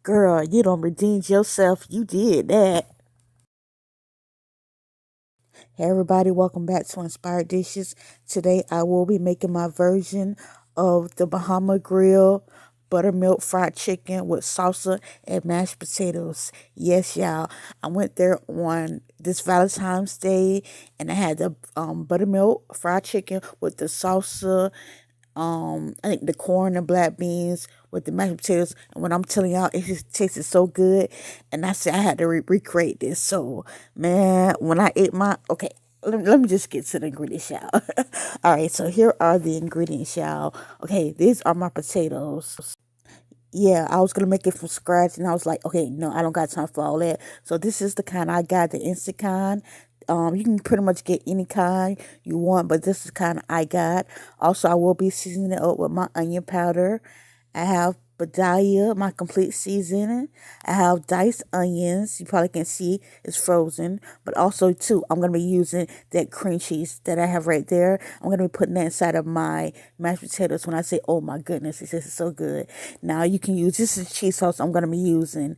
Girl, you don't redeem yourself. You did that. Hey everybody, welcome back to Inspired Dishes. Today I will be making my version of the Bahama Grill buttermilk fried chicken with salsa and mashed potatoes. Yes, y'all. I went there on this Valentine's Day and I had the buttermilk fried chicken with the salsa, I think the corn and black beans with the mashed potatoes. And when I'm telling y'all, it just tasted so good. And I said I had to recreate this. So man, when I ate my let me just get to the ingredients, y'all. All right, so here are the ingredients, y'all. Okay, these are my potatoes. Yeah, I was gonna make it from scratch, and I was like, okay, no, I don't got time for all that. So this is the kind I got, the instant kind. You can pretty much get any kind you want, but this is the kind I got. Also, I will be seasoning it up with my onion powder. I have Badaya, my complete seasoning. I have diced onions. You probably can see it's frozen. But also, too, I'm going to be using that cream cheese that I have right there. I'm going to be putting that inside of my mashed potatoes. When I say, oh my goodness, it tastes so good. Now, you can use, this is cheese sauce I'm going to be using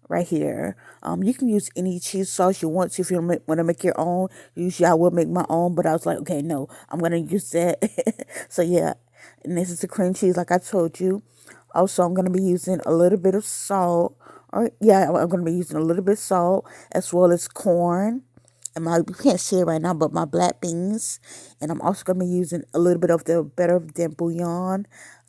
right here. You can use any cheese sauce you want to if you want to make your own. Usually I would make my own, but I was like, okay, no, I'm going to use that. So yeah, and this is the cream cheese like I told you. Also, I'm going to be using a little bit of salt. Or yeah, I'm going to be using a little bit of salt as well as corn. And you can't see it right now, but my black beans. And I'm also going to be using a little bit of the better than bouillon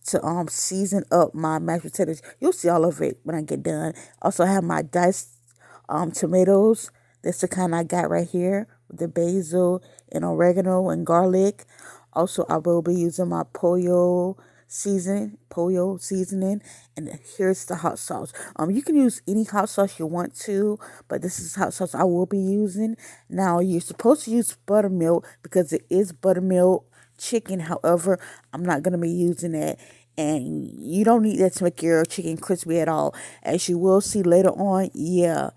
to season up my mashed potatoes. You'll see all of it when I get done. Also, I have my diced tomatoes. That's the kind I got right here with the basil and oregano and garlic. Also, I will be using my pollo seasoning, and here's the hot sauce. You can use any hot sauce you want to, but this is hot sauce I will be using. Now, you're supposed to use buttermilk because it is buttermilk chicken. However, I'm not gonna be using it, and you don't need that to make your chicken crispy at all. As you will see later on, yeah,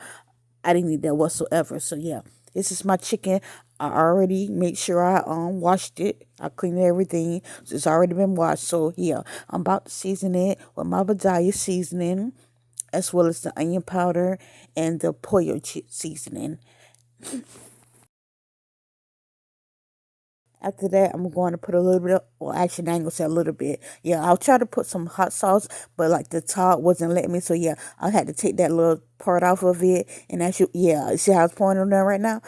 I didn't need that whatsoever. So yeah, this is my chicken. I already made sure I washed it. I cleaned everything. So it's already been washed. So yeah, I'm about to season it with my Badaya seasoning, as well as the onion powder and the pollo seasoning. After that, I'm going to put a little bit of, well, actually, I ain't gonna say a little bit. Yeah, I'll try to put some hot sauce, but like the top wasn't letting me. So yeah, I had to take that little part off of it. And that's, yeah, see how it's pouring on there right now?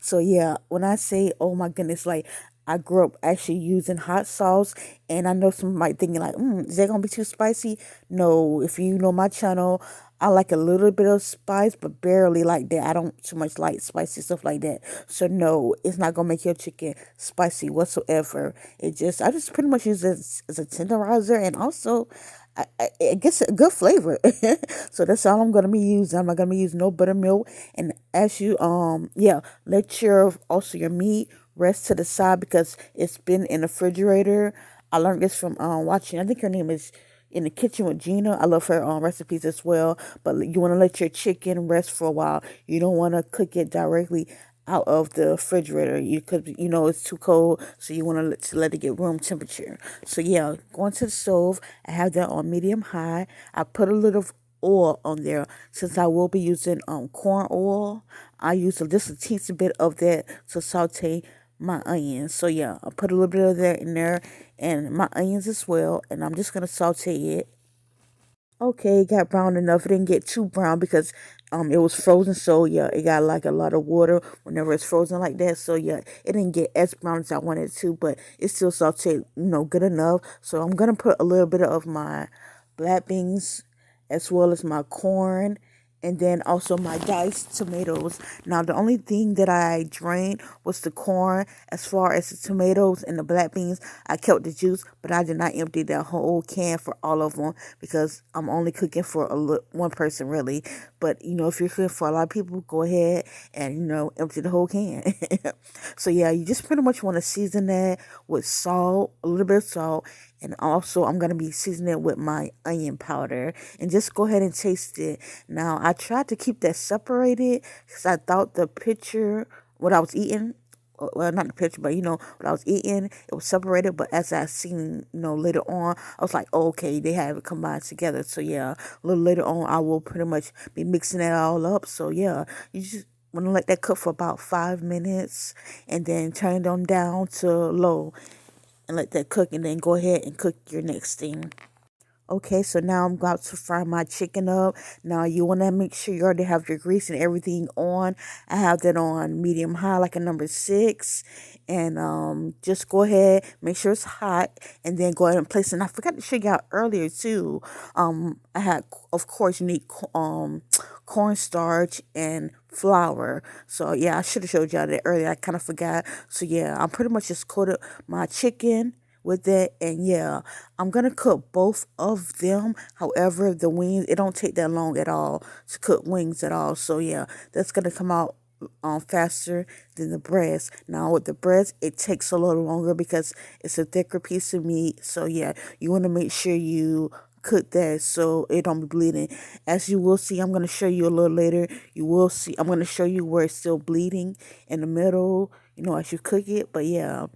So yeah, when I say, oh my goodness, like, I grew up actually using hot sauce, and I know some might thinking like, is that gonna be too spicy? No, if you know my channel, I like a little bit of spice, but barely like that. I don't too much like spicy stuff like that. So no, it's not gonna make your chicken spicy whatsoever. I just pretty much use it as a tenderizer, and also I guess a good flavor. So that's all I'm gonna be using. I'm not gonna be using no buttermilk. And as you yeah, let your meat rest to the side because it's been in the refrigerator. I learned this from watching. I think her name is In the Kitchen with Gina. I love her recipes as well. But you want to let your chicken rest for a while. You don't want to cook it directly out of the refrigerator. You could, it's too cold, so you want to let it get room temperature. So yeah, going to the stove. I have that on medium high. I put a little oil on there since I will be using corn oil. I use just a teensy bit of that to saute my onions. So yeah, I put a little bit of that in there and my onions as well, and I'm just gonna saute it. Okay, it got brown enough. It didn't get too brown because it was frozen. So yeah, it got like a lot of water whenever it's frozen like that. So yeah, it didn't get as brown as I wanted it to, but it's still sauteed, good enough. So I'm gonna put a little bit of my black beans as well as my corn, and then also my diced tomatoes. Now, the only thing that I drained was the corn. As far as the tomatoes and the black beans, I kept the juice, but I did not empty that whole can for all of them because I'm only cooking for one person, really. But, if you're cooking for a lot of people, go ahead and, empty the whole can. So, yeah, you just pretty much want to season that with salt, a little bit of salt, and also I'm going to be seasoning it with my onion powder, and just go ahead and taste it. Now, I tried to keep that separated because I thought the picture, what I was eating, well, not the picture, but what I was eating, it was separated. But as I seen, later on, I was like, oh, okay, they have it combined together. So yeah, a little later on, I will pretty much be mixing it all up. So yeah, you just want to let that cook for about 5 minutes, and then turn it on down to low, and let that cook, and then go ahead and cook your next thing. Okay, so now I'm about to fry my chicken up. Now you want to make sure you already have your grease and everything on. I have that on medium high, like a number 6. And just go ahead, make sure it's hot, and then go ahead and place it. And I forgot to show you out earlier too. I had, of course, you need cornstarch and flour. So yeah, I should have showed y'all that earlier. I kind of forgot. So yeah, I'm pretty much just coated my chicken with that, and yeah, I'm gonna cook both of them. However, the wings, it don't take that long at all to cook wings at all. So yeah, that's gonna come out faster than the breast. Now with the breast, it takes a little longer because it's a thicker piece of meat. So yeah, you want to make sure you cook that so it don't be bleeding. As you will see, I'm going to show you a little later, you will see, I'm going to show you where it's still bleeding in the middle, as you cook it. But yeah,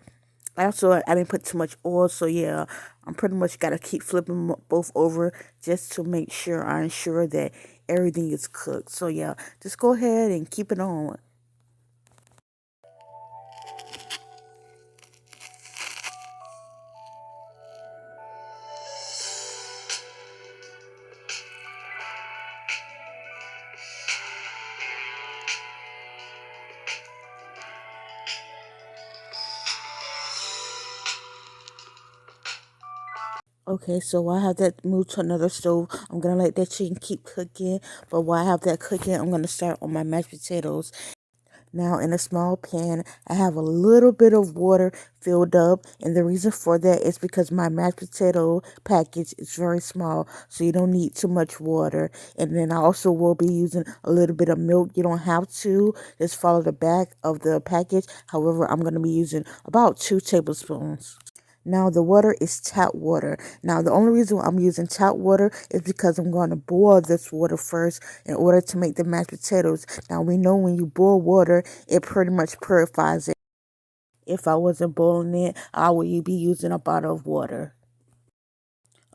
also, I didn't put too much oil, so yeah, I'm pretty much got to keep flipping both over just to make sure I ensure that everything is cooked. So yeah, just go ahead and keep it on. Okay, so while I have that moved to another stove, I'm gonna let that chicken keep cooking. But while I have that cooking, I'm gonna start on my mashed potatoes. Now, in a small pan, I have a little bit of water filled up, and the reason for that is because my mashed potato package is very small, so you don't need too much water. And then I also will be using a little bit of milk. You don't have to, just follow the back of the package. However, I'm going to be using about 2 tablespoons. Now the water is tap water. Now the only reason why I'm using tap water is because I'm going to boil this water first in order to make the mashed potatoes. Now we know when you boil water, it pretty much purifies it. If I wasn't boiling it, I would be using a bottle of water.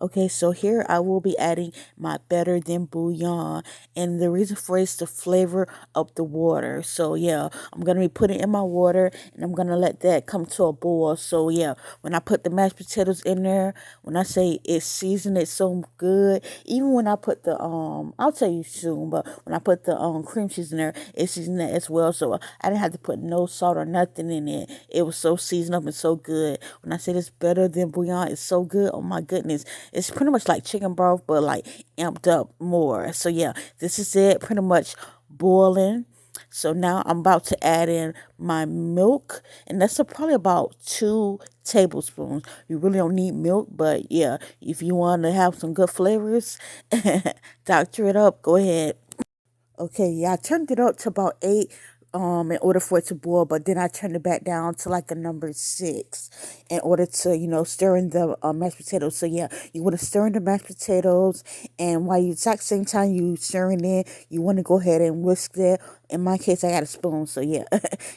Okay, so here I will be adding my better than bouillon, and the reason for it is the flavor of the water. So yeah, I'm gonna be putting in my water, and I'm gonna let that come to a boil. So yeah, when I put the mashed potatoes in there, when I say it's seasoned, it's so good. Even when I put the I'll tell you soon, but when I put the cream cheese in there, it's seasoned that as well. So I didn't have to put no salt or nothing in it. It was so seasoned up and so good. When I say it's better than bouillon, it's so good. Oh my goodness. It's pretty much like chicken broth, but like amped up more. So yeah, this is it, pretty much boiling. So now I'm about to add in my milk, and that's probably about 2 tablespoons. You really don't need milk, but yeah, if you want to have some good flavors, doctor it up, go ahead. Okay, yeah, I turned it up to about 8 in order for it to boil, but then I turned it back down to like a number 6 in order to, stir in the mashed potatoes. So yeah, you want to stir in the mashed potatoes, and while you exact same time you stirring it, you want to go ahead and whisk it. In my case, I got a spoon, so yeah,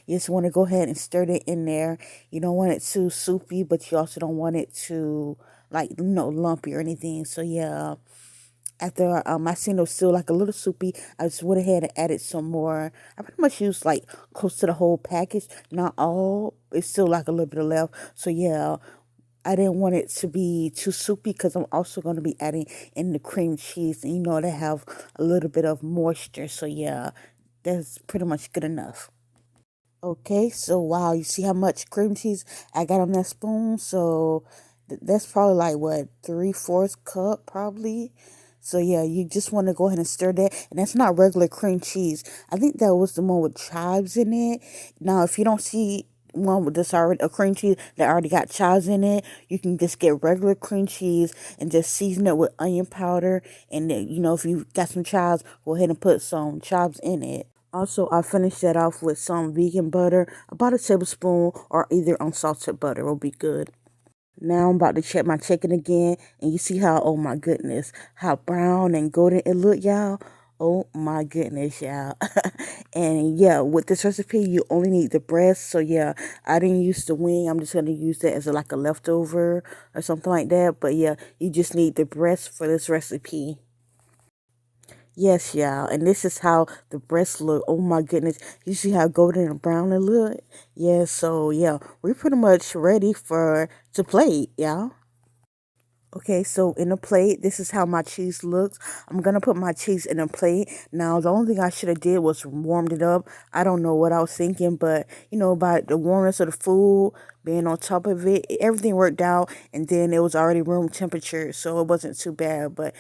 you just want to go ahead and stir it in there. You don't want it too soupy, but you also don't want it too like lumpy or anything. So yeah, after I seen it was still like a little soupy, I just went ahead and added some more. I pretty much used like close to the whole package, not all. It's still like a little bit left. So yeah, I didn't want it to be too soupy because I'm also going to be adding in the cream cheese, and they have a little bit of moisture. So yeah, that's pretty much good enough. Okay, so wow, you see how much cream cheese I got on that spoon? So that's probably like what, 3/4 cup probably. So yeah, you just want to go ahead and stir that, and that's not regular cream cheese. I think that was the one with chives in it. Now, if you don't see one with this already a cream cheese that already got chives in it, you can just get regular cream cheese and just season it with onion powder. And then, if you got some chives, go ahead and put some chives in it. Also, I finished that off with some vegan butter, about a tablespoon, or either unsalted butter will be good. Now I'm about to check my chicken again, and you see how, oh my goodness, how brown and golden it look, y'all. Oh my goodness, y'all. And yeah, with this recipe, you only need the breast. So yeah, I didn't use the wing. I'm just gonna use that as like a leftover or something like that. But yeah, you just need the breast for this recipe. Yes, y'all. And this is how the breasts look. Oh my goodness. You see how golden and brown it look? Yeah, so yeah, we're pretty much ready for to plate, y'all. Okay, so in a plate, this is how my cheese looks. I'm gonna put my cheese in a plate. Now, the only thing I should have did was warmed it up. I don't know what I was thinking, but by the warmness of the food being on top of it, everything worked out, and then it was already room temperature, so it wasn't too bad. But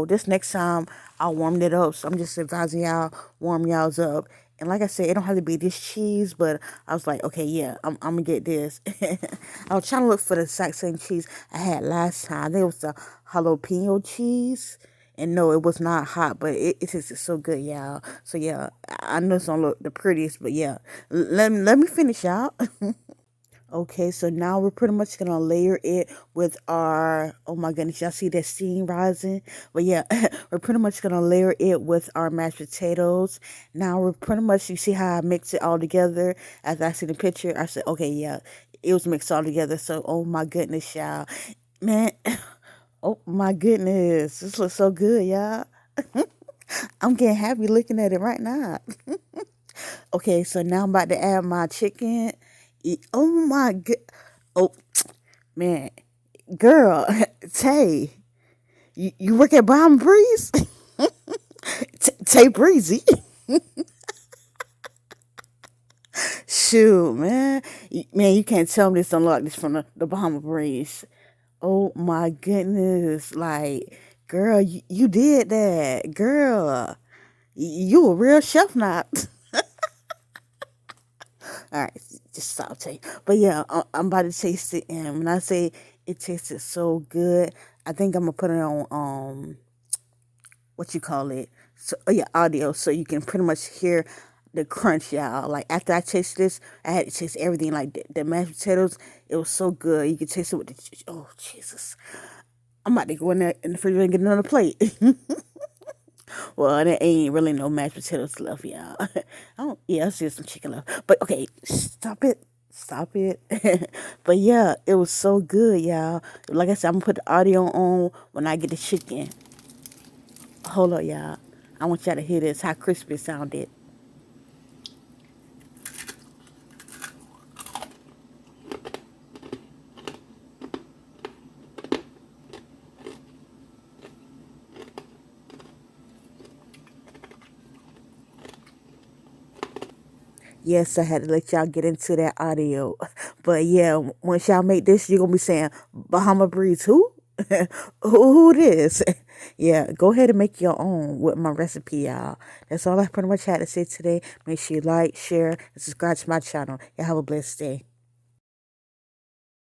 this next time I warmed it up, so I'm just advising y'all warm y'all's up. And like I said, it don't have to be this cheese, but I was like, okay, yeah, I'm gonna get this. I was trying to look for the exact same cheese I had last time. There was the jalapeno cheese. And no, it was not hot, but it tasted so good, y'all. So yeah, I know it's don't look the prettiest, but yeah. Let me finish, y'all. Okay, so now we're pretty much gonna layer it with our, oh my goodness, y'all see that steam rising? But yeah, we're pretty much gonna layer it with our mashed potatoes. Now we're pretty much, you see how I mix it all together? As I see the picture, I said, okay, yeah, it was mixed all together. So, oh my goodness, y'all. Man, oh my goodness, this looks so good, y'all. I'm getting happy looking at it right now. Okay, so now I'm about to add my chicken. Oh my god. Oh man. Girl, Tay, you work at Bahama Breeze? Tae Breezy. Shoot, man. Man, you can't tell me this unlocked this from the Bahama Breeze. Oh my goodness. Like, girl, you did that. Girl, you a real chef now. All right, just saute. But yeah, I'm about to taste it, and when I say it tasted so good, I think I'm gonna put it on what you call it, so yeah, audio, so you can pretty much hear the crunch, y'all. Like after I taste this, I had to taste everything. Like the mashed potatoes, it was so good. You could taste it with the oh Jesus. I'm about to go in there in the fridge and get another plate. Well, there ain't really no mashed potatoes left, y'all. I don't. Yeah, I see some chicken left. But okay, stop it. Stop it. But yeah, it was so good, y'all. Like I said, I'm gonna put the audio on when I get the chicken. Hold up, y'all. I want y'all to hear this, how crispy it sounded. Yes, I had to let y'all get into that audio. But yeah, once y'all make this, you're gonna be saying, Bahama Breeze, who? Who this? Yeah, go ahead and make your own with my recipe, y'all. That's all I pretty much had to say today. Make sure you like, share, and subscribe to my channel. Y'all have a blessed day.